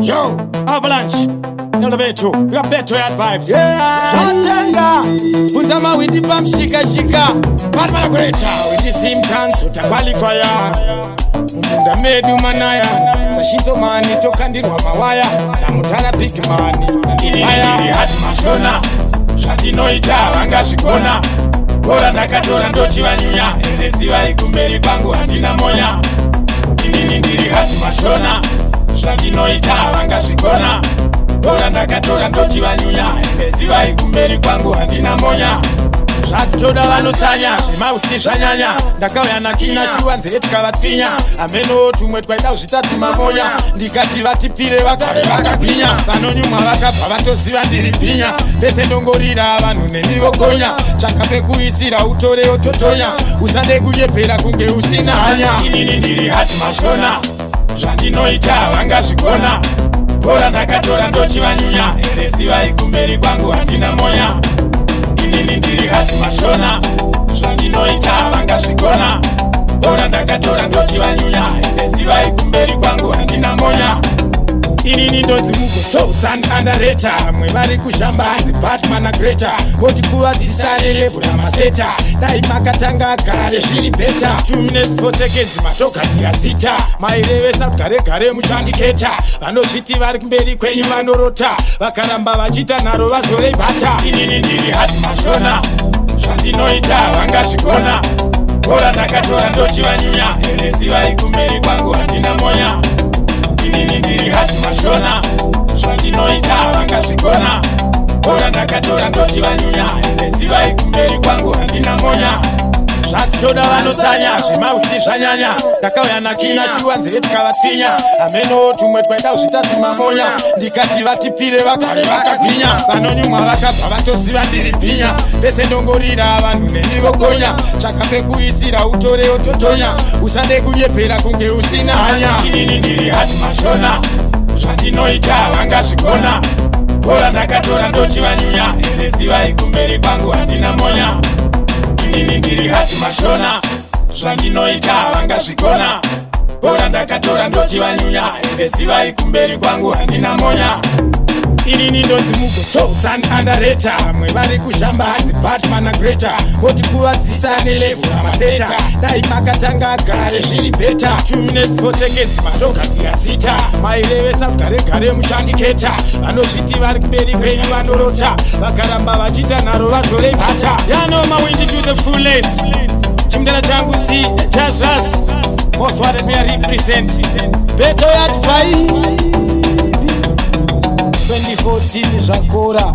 Yo, Avalanche, Elevator, we got better at vibes. Atanga Puzama with the pump shika Batman Greater, with the same dance, uta qualifier. Munda medu manaya, sashizo mani tokandirwa mawaya, samutana big mani. Ili hati mashona, shati noita wanga shikona. Bora nakatora ndochi wanyunya, elesiwa ikumberi kwangu handina moya. Ili hati mashona, shati noita wanga shikona. Bora nakatora ndochi wanyunya, elesiwa ikumberi kwangu handina moya. Shatoda vanotanya, shemautisha nyanya. Ndakauya nakina shuwa nzetika vatwinya. Ameno tumwe twaida uzvitatu mamoya. Ndikati vatipire vakare vakagwinya. Vanonyumwa vakabva vatoziva ndiri pinya. Pese ndongorira vanhu nemivogonya. Chakape kuisira utore ototonya. Usade kunyepera kunge usina hanya. Inini ndiri hati mashona, zvandinoita vangazvigona. Bora ndakatora ndochi vanyunya, elesiva ikumberi kwangu handina moya. Inini ndiri hati mashona, zvandinoita vangazvigona. Bora ndakatora ndochi vanyunya, elesiva ikumberi kwangu handina moya. Inini ndonzi mugoso underrated. Mwe vari kushamba hanzi Batman Greater. Voti kuvadzisane level ramaseta. Dai makatanga gare zviri beta. 2 minutes 4 seconds matogadzira zita. Mairevesa gare muchandiketa. Vanozviti vari kumberi kwenyu vanorota. Vakaramba vachita nharo vazorei bata. Inini ndiri hati mashona, zvandinoita vangazvigona. Bora ndakatora ndochi vanyunya, elesiva ikumberi kwangu handina moya. Inini ndiri hati mashona, zvandinoita vangazvigona. Bora ndakatora ndochi vanyunya, elesiva ikumberi kwangu handina moya. Zvatoda vanotanya, zvemauti zvanyanya. Ndakauya nakina shuwa nzetika vatwinya. Ameno tumwe twaida uzvitatu mamoya. Ndikati vatipire vakare vakagwinya. Vanonyumwa vakabva vatoziva ndiri pinya. Pese ndongorira vanhu nemivogonya. Chakape kuisira utore ototonya. Usade kunyepera kunge usina hanya. Inini ndiri hati mashona, zvandinoita vangazvigona. Bora ndakatora ndochi vanyunya, elesiva ikumberi kwangu handina moya. Inini ndiri hati mashona, zvandinoita vangazvigona. Bora ndakatora ndochi vanyunya, elesiva ikumberi kwangu handina moya. Inini ndonzi mugoso underrated. Mwe vari kushamba hanzi Batman Greater. Voti kuvadzisane level ramaseta. Dai makatanga gare zviri beta. 2 minutes 4 seconds matogadzira zita. Mairevesa gare muchandiketa. Vanozviti vari kumberi kwenyu vanorota. Vakaramba vachita nharo vazorei bata. Yano mawindi to the fullest. Chimdela changu si just us. Most what me represent. Better advice. 2014 zvakora.